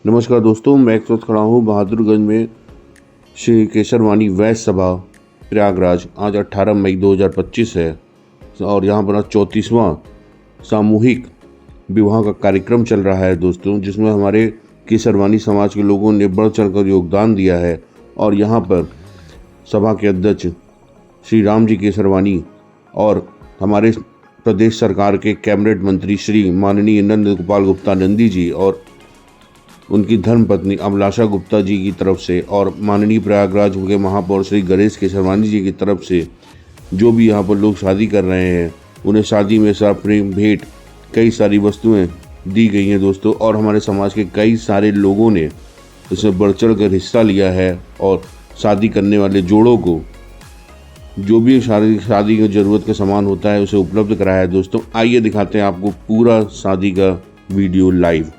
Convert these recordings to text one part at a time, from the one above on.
नमस्कार दोस्तों, मैं एक वक्त खड़ा हूँ बहादुरगंज में श्री केसरवाणी वैश्य सभा प्रयागराज। आज 18 मई 2025 है और यहाँ पर 34वां सामूहिक विवाह का कार्यक्रम चल रहा है दोस्तों, जिसमें हमारे केसरवाणी समाज के लोगों ने बढ़ चढ़कर योगदान दिया है। और यहाँ पर सभा के अध्यक्ष श्री राम जी केसरवाणी और हमारे प्रदेश सरकार के कैबिनेट मंत्री श्री माननीय नंद गोपाल गुप्ता नंदी जी और उनकी धर्मपत्नी अभिलाषा गुप्ता जी की तरफ से और माननीय प्रयागराज के महापौर श्री गणेश केसरवाणी जी की तरफ से जो भी यहाँ पर लोग शादी कर रहे हैं, उन्हें शादी में साथ प्रेम भेंट कई सारी वस्तुएं दी गई हैं दोस्तों। और हमारे समाज के कई सारे लोगों ने इसमें बढ़ चढ़ कर हिस्सा लिया है और शादी करने वाले जोड़ों को जो भी शादी की ज़रूरत का सामान होता है उसे उपलब्ध कराया है दोस्तों। आइए दिखाते हैं आपको पूरा शादी का वीडियो लाइव।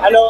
हेलो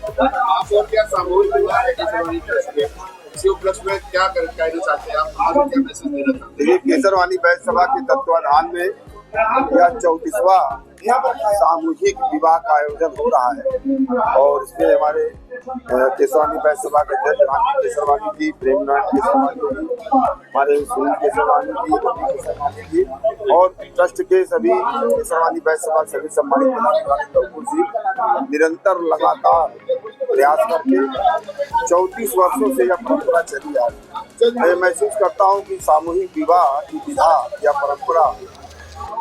आप और क्या सामूहिक विवाह है केसरवानी ट्रस्ट में, इसी उपलक्ष्य में क्या कहना चाहते हैं आप, आज क्या मैसेज देना चाहते हैं? देखिए, केसरवानी बैच सभा के तत्वाधान में यह 34वां सामूहिक विवाह का आयोजन हो रहा है और इसमें हमारे केसरवानी बैच सभा के अध्यक्ष राम केसरवानी जी, प्रेमनाथ केसरवानी जी, हमारे सुनील केसरवानी जी, रवि केसरवानी जी और ट्रस्ट के सभी केसरवानी बैच सभा सभी सम्मानित पदाधिकारी जी निरंतर लगातार प्रयास करके 34 वर्षों से यह परंपरा चली आ रही है। मैं महसूस करता हूँ कि सामूहिक विवाह की विधा या परंपरा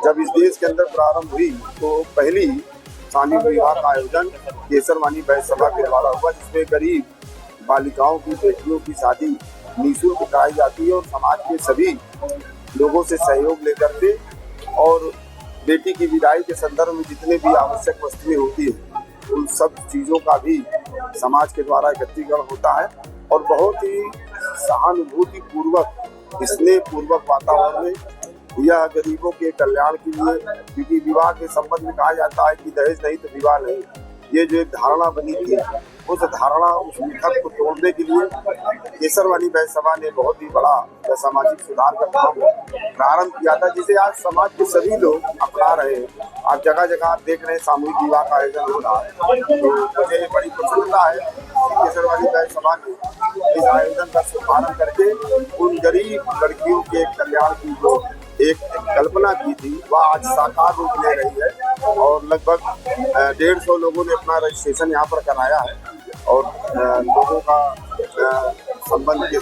जब इस देश के अंदर प्रारंभ हुई तो पहली सामूहिक विवाह का आयोजन केसरवानी बैच सभा के द्वारा हुआ, जिसमें गरीब बालिकाओं की, बेटियों की शादी निःशुल्क कराई जाती है और समाज के सभी लोगों से सहयोग लेकर के और बेटी की विदाई के संदर्भ में जितने भी आवश्यक वस्तुएं होती है उन सब चीज़ों का भी समाज के द्वारा एकत्रीकरण होता है और बहुत ही सहानुभूति पूर्वक, स्नेह पूर्वक वातावरण में यह गरीबों के कल्याण के लिए, क्योंकि विवाह के संबंध में कहा जाता है कि दहेज नहीं तो विवाह नहीं, ये जो एक धारणा बनी थी उस धारणा, उस मिथक को तोड़ने के लिए केसरवानी बैच सभा ने बहुत ही बड़ा सामाजिक सुधार का काम प्रारंभ किया था, जिसे आज समाज के सभी लोग अपना रहे हैं। आप जगह जगह आप देख रहे हैं सामूहिक विवाह का आयोजन हो रहा है, तो मुझे बड़ी प्रसन्नता है कि केसरवानी बैच सभा ने इस आयोजन का शुभारंभ करके उन गरीब लड़कियों के कल्याण की जो एक कल्पना की थी वह आज साकार रूप ले रही है और लगभग 150 लोगों ने अपना रजिस्ट्रेशन यहाँ पर कराया है और लोगों का संबंध में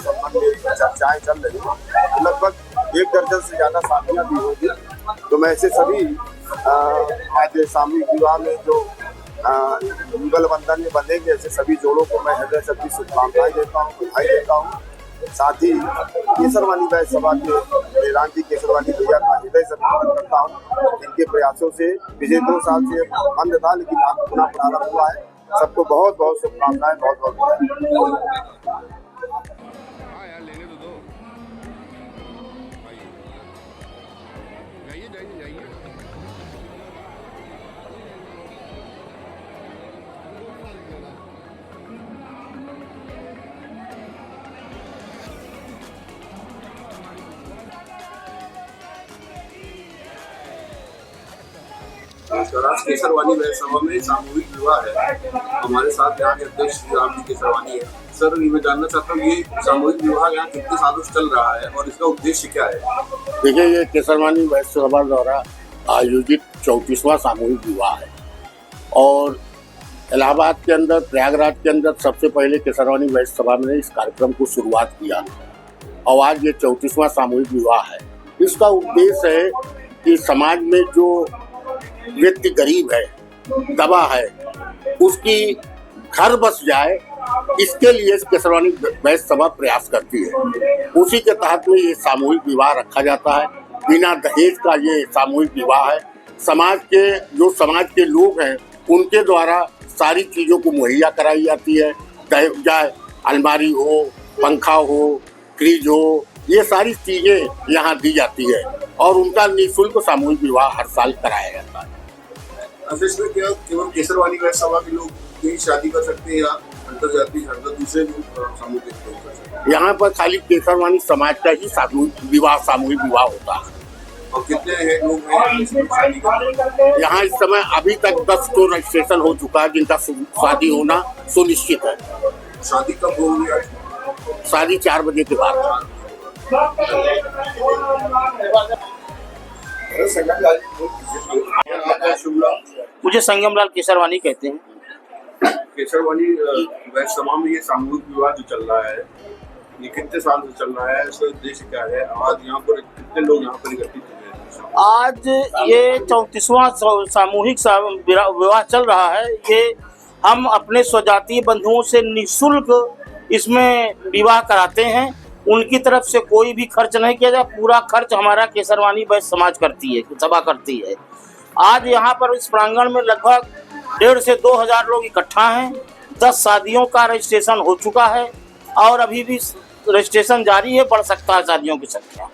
चर्चाएं चल रही हैं। लगभग 1 दर्जन से ज़्यादा शादियाँ भी होगी। तो मैं ऐसे सभी आज सामूहिक विवाह में जो युगल बंधन में बंधेंगे ऐसे सभी जोड़ों को मैं हृदय से अपनी शुभकामनाएं देता हूँ, बधाई देता हूँ। साथ ही केसरवानी बैच सभा के राम जी केसरवानी भैया का हृदय से धन्यवाद करता हूँ। इनके प्रयासों से पिछले 2 साल से बंद था लेकिन आज पुनः प्रारंभ हुआ है। सबको बहुत बहुत शुभकामनाएं, बहुत बहुत आज केसरवानी बैच सभा में सामूहिक विवाह है, हमारे साथ यहाँ के अध्यक्ष श्री राम जी केसरवानी है। सर, ये मैं जानना चाहता हूँ ये सामूहिक विवाह यहाँ कितने सालों से चल रहा है और इसका उद्देश्य क्या है? देखिए, ये केसरवानी बैच सभा द्वारा आयोजित 34वां सामूहिक विवाह है और इलाहाबाद के अंदर, प्रयागराज के अंदर सबसे पहले केसरवानी बैच सभा ने इस कार्यक्रम को शुरुआत किया और आज ये 34वां सामूहिक विवाह है। इसका उद्देश्य है कि समाज में जो व्यक्ति गरीब है, दबा है, उसकी घर बस जाए, इसके लिए केसरवानी बैच सभा प्रयास करती है। उसी के तहत में ये सामूहिक विवाह रखा जाता है। बिना दहेज का ये सामूहिक विवाह है। समाज के लोग हैं उनके द्वारा सारी चीज़ों को मुहैया कराई जाती है, चाहे अलमारी हो, पंखा हो, फ्रिज हो, ये सारी चीज़ें यहाँ दी जाती है और उनका निःशुल्क सामूहिक विवाह हर साल कराया जाता है। इसमें क्या केवल केसरवानी बैच सभा के लोग ही शादी कर सकते हैं या अंतरजातीय दूसरे सामूहिक विवाह? यहाँ पर खाली केसरवानी समाज का ही सामूहिक विवाह होता है। और कितने लोग हैं यहाँ इस समय? अभी तक 10 तो रजिस्ट्रेशन हो चुका है जिनका शादी होना सुनिश्चित है। शादी कब होगी? शादी 4 बजे के बाद। मुझे संगमलाल केसरवानी कहते हैं। केसरवानी बैच सभा में ये सामूहिक विवाह जो चल रहा है, ये कितने साल से चल रहा है, इसका उद्देश्य क्या है? आज यहाँ पर कितने लोग यहाँ पर इकट्ठित हुए हैं? आज ये 34वां सामूहिक विवाह चल रहा है। ये हम अपने स्वजातीय बंधुओं से निःशुल्क इसमें विवाह कराते हैं। उनकी तरफ से कोई भी खर्च नहीं किया जाए, पूरा खर्च हमारा केसरवानी बैच समाज करती है, सभा करती है। आज यहाँ पर इस प्रांगण में लगभग 1,500 से 2,000 लोग इकट्ठा हैं। 10 शादियों का रजिस्ट्रेशन हो चुका है और अभी भी रजिस्ट्रेशन जारी है, बढ़ सकता है शादियों की संख्या।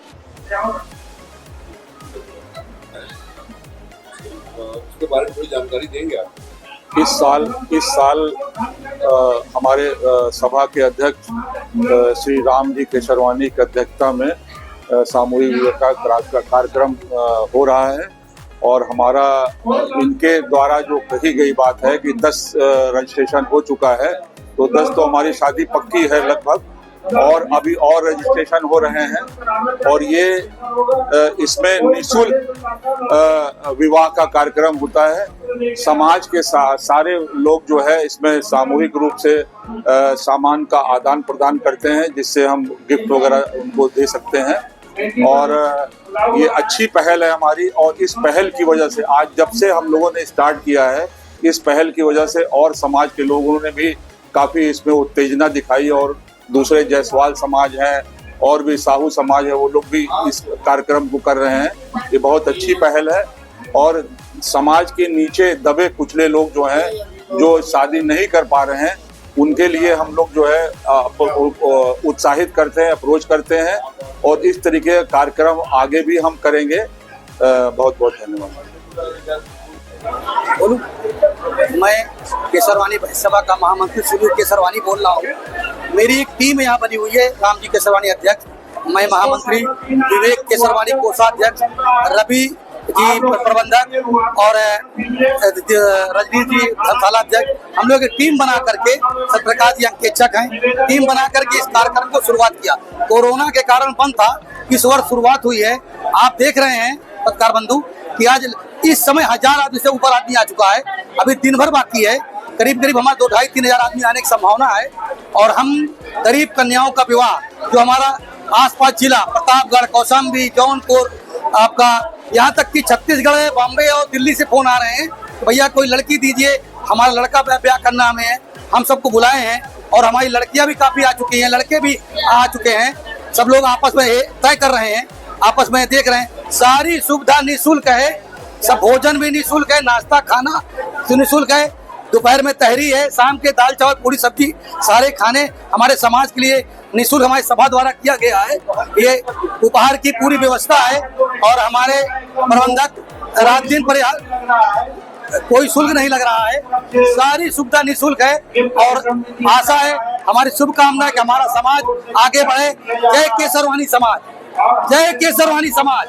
उसके बारे में थोड़ी जानकारी देंगे आप? इस साल हमारे सभा के अध्यक्ष श्री राम जी केसरवानी की अध्यक्षता में सामूहिक विवाह का कार्यक्रम हो रहा है और हमारा इनके द्वारा जो कही गई बात है कि 10 रजिस्ट्रेशन हो चुका है, तो 10 तो हमारी शादी पक्की है लगभग और अभी और रजिस्ट्रेशन हो रहे हैं और ये इसमें निःशुल्क विवाह का कार्यक्रम होता है। समाज के सारे लोग जो है इसमें सामूहिक रूप से सामान का आदान प्रदान करते हैं जिससे हम गिफ्ट वगैरह उनको दे सकते हैं और ये अच्छी पहल है हमारी। और इस पहल की वजह से आज जब से हम लोगों ने स्टार्ट किया है, इस पहल की वजह से और समाज के लोगों ने भी काफ़ी इसमें उत्तेजना दिखाई और दूसरे जायसवाल समाज हैं और भी साहू समाज है, वो लोग भी इस कार्यक्रम को कर रहे हैं। ये बहुत अच्छी पहल है और समाज के नीचे दबे कुचले लोग जो हैं, जो शादी नहीं कर पा रहे हैं, उनके लिए हम लोग जो है उत्साहित करते हैं, अप्रोच करते हैं और इस तरीके का कार्यक्रम आगे भी हम करेंगे। बहुत बहुत धन्यवाद। बोलूं, मैं केसरवानी सभा का महामंत्री सुनील केसरवानी बोल रहा हूँ। मेरी एक टीम यहाँ बनी हुई है, राम जी केसरवानी अध्यक्ष, मैं महामंत्री, विवेक केसरवानी कोषाध्यक्ष, रवि जी प्रबंधक और रजनीश जी धर्मशाला अध्यक्ष। हम लोग एक टीम बना करके, सत्यप्रकाश जी अंकेक्षक हैं, टीम बना करके इस कार्यक्रम को शुरुआत किया। कोरोना के कारण बंद था, इस वर्ष शुरुआत हुई है। आप देख रहे हैं पत्रकार बंधु कि आज इस समय 1000 आदमी से ऊपर आदमी आ चुका है। अभी दिन भर बाकी है, करीब करीब हमारे 2-2.5-3 हजार आदमी आने की संभावना है और हम गरीब कन्याओं का विवाह जो हमारा आसपास जिला प्रतापगढ़, कौशाम्बी, जौनपुर, आपका यहाँ तक कि छत्तीसगढ़ है, बॉम्बे और दिल्ली से फोन आ रहे हैं तो भैया कोई लड़की दीजिए, हमारा लड़का ब्याह करना हमें है। हम सबको बुलाए हैं और हमारी लड़कियां भी काफी आ चुकी हैं, लड़के भी आ चुके हैं। सब लोग आपस में तय कर रहे हैं, आपस में देख रहे हैं। सारी सुविधा निःशुल्क है, सब भोजन भी निःशुल्क है, नाश्ता खाना निःशुल्क है, दोपहर में तहरी है, शाम के दाल चावल पूरी सब्जी सारे खाने हमारे समाज के लिए निःशुल्क हमारी सभा द्वारा किया गया है। ये उपहार की पूरी व्यवस्था है और हमारे प्रबंधक रात दिन कोई शुल्क नहीं लग रहा है, सारी सुविधा निःशुल्क है और आशा है, हमारी शुभकामना है कि हमारा समाज आगे बढ़े। जय केसरवानी समाज, जय केसरवानी समाज।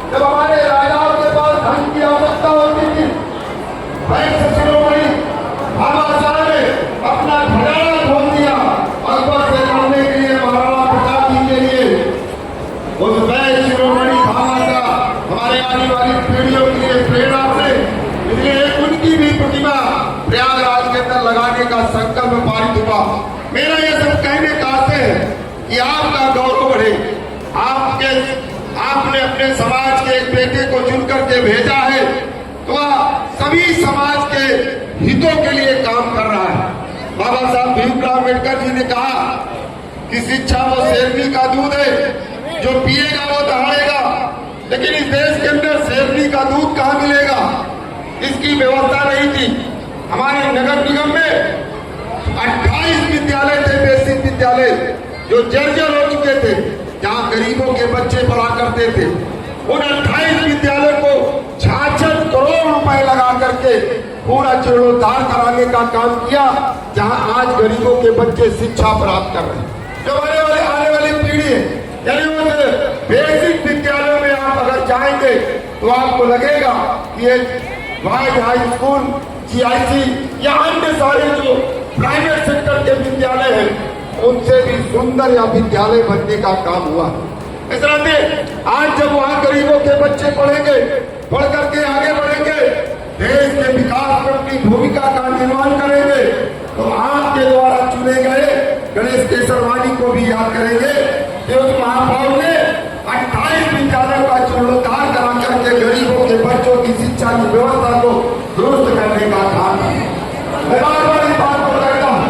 जब हमारे राजाओं के पास धन की आवश्यकता होती थी, अपना खजाना खोल दिया अकबर से लड़ने के लिए, महाराणा प्रताप जी के लिए। उस वैश्य शिरोमणि भामाशाह हमारे आने वाली पीढ़ियों के लिए प्रेरणा से, इसलिए उनकी भी प्रतिमा प्रयागराज के अंदर लगाने का संकल्प पारित हुआ। मेरा ये सब कहने का आशय है कि आपका गौरव बढ़े। आपने अपने समाज के एक बेटे को चुन करके भेजा है तो सभी समाज के हितों के लिए काम कर रहा है। बाबा साहब भीमराव अम्बेडकर जी ने कहा कि शिक्षा वो शेरनी का दूध है, जो पिएगा वो दहाड़ेगा। लेकिन इस देश के अंदर शेरनी का दूध कहाँ मिलेगा, इसकी व्यवस्था नहीं थी। हमारे नगर निगम में 28 विद्यालय थे, बेसिक विद्यालय, जो जर्जर हो चुके थे, जहाँ गरीबों के बच्चे पढ़ा करते थे। उन 28 विद्यालय को 66 करोड़ रुपए लगा करके पूरा जीर्णोद्धार कराने का काम किया, जहाँ आज गरीबों के बच्चे शिक्षा प्राप्त कर रहे हैं। जो आने वाली पीढ़ी है, यानी उस बेसिक विद्यालयों में आप अगर जाएंगे तो आपको लगेगा कि ये वाइड हाई स्कूल, GIC या अन्य सारे जो प्राइवेट सेक्टर के विद्यालय हैं, उनसे भी सुंदर या विद्यालय बनने का काम हुआ। इस तरह से आज जब वहाँ गरीबों के बच्चे पढ़ेंगे, पढ़ करके आगे बढ़ेंगे, देश के विकास में अपनी भूमिका का निर्माण करेंगे, तो आपके द्वारा चुने गए गणेश केसरवानी को भी याद करेंगे कि उस महापौर ने 28 विद्यालयों का जीर्णोद्धार करा करके गरीबों के बच्चों की शिक्षा की व्यवस्था को दुरुस्त करने का काम किया। बात को लगता है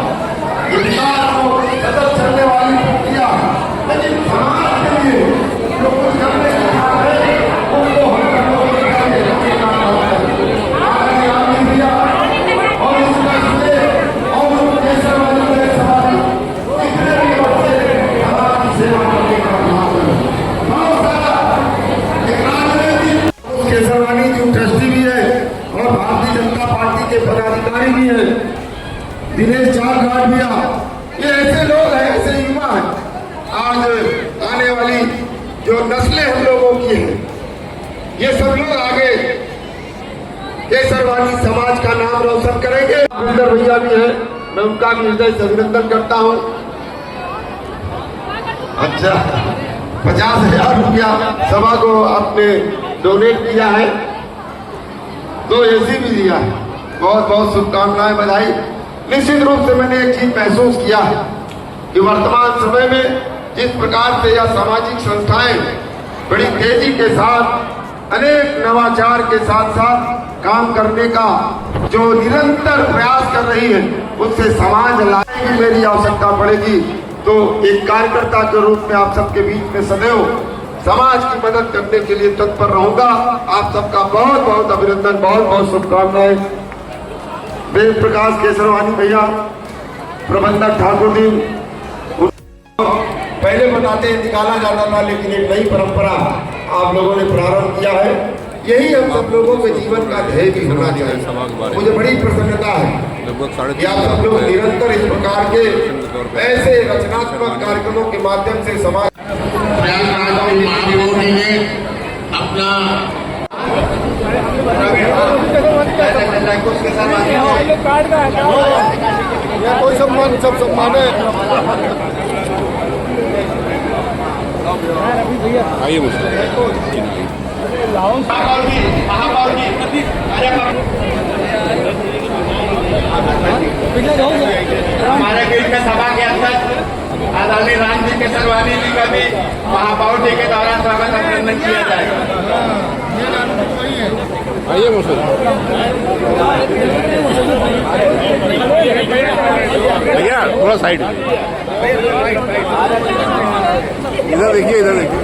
विकास को सतत चलने वाली प्रक्रिया, लेकिन समाज के लिए जो कुछ करने की बात है उनको हम और इस बालाघाट भैया, ये ऐसे लोग हैं, ऐसे युवा हैं। आज आने वाली जो नस्लें हम लोगों की हैं, ये सब लोग आगे केसरवानी समाज का नाम रोशन करेंगे। अभिनंदन भैया भी हैं, मैं उनका भी हृदय से अभिनंदन करता हूँ। अच्छा, 50,000 रुपया सभा को आपने डोनेट किया है, 2 AC भी दिया है, बहुत बहुत शुभकामनाएं, बधाई। निश्चित रूप से मैंने एक चीज महसूस किया है कि वर्तमान समय में जिस प्रकार से यह सामाजिक संस्थाएं बड़ी तेजी के साथ अनेक नवाचार के साथ साथ काम करने का जो निरंतर प्रयास कर रही है, उससे समाज लाने की मेरी आवश्यकता पड़ेगी। तो एक कार्यकर्ता के रूप में आप सबके बीच में सदैव समाज की मदद करने के लिए तत्पर रहूंगा। आप सबका बहुत बहुत अभिनंदन, बहुत बहुत शुभकामनाएं। वेद प्रकाश केसरवानी भैया, प्रबंधक ठाकुर जी, पहले बताते निकाला जाता था, लेकिन एक नई परंपरा आप लोगों ने प्रारंभ किया है। यही हम सब लोगों के जीवन का ध्येय भी होना चाहिए। मुझे बड़ी प्रसन्नता है कि आप सब लोग निरंतर इस प्रकार के ऐसे रचनात्मक कार्यक्रमों के माध्यम से समाज अपना कोई सम्मान, सब सम्मान है। आइए मुझे हमारे बीच में सभा के अंदर आदरणीय राम जी केसरवानी जी का भी महापौर जी के द्वारा स्वागत अभिनंदन किया जाएगा। आइए मुझे भैया थोड़ा साइड, इधर देखिए, इधर देखिए।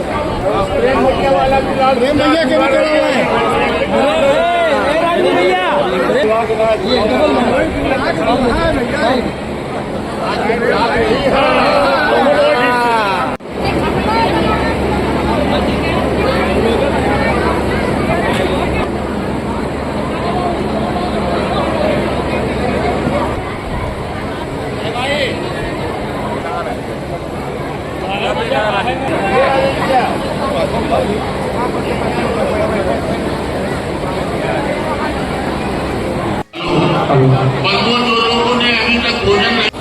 बंधुओं जो लोगों ने अभी तक भोजन नहीं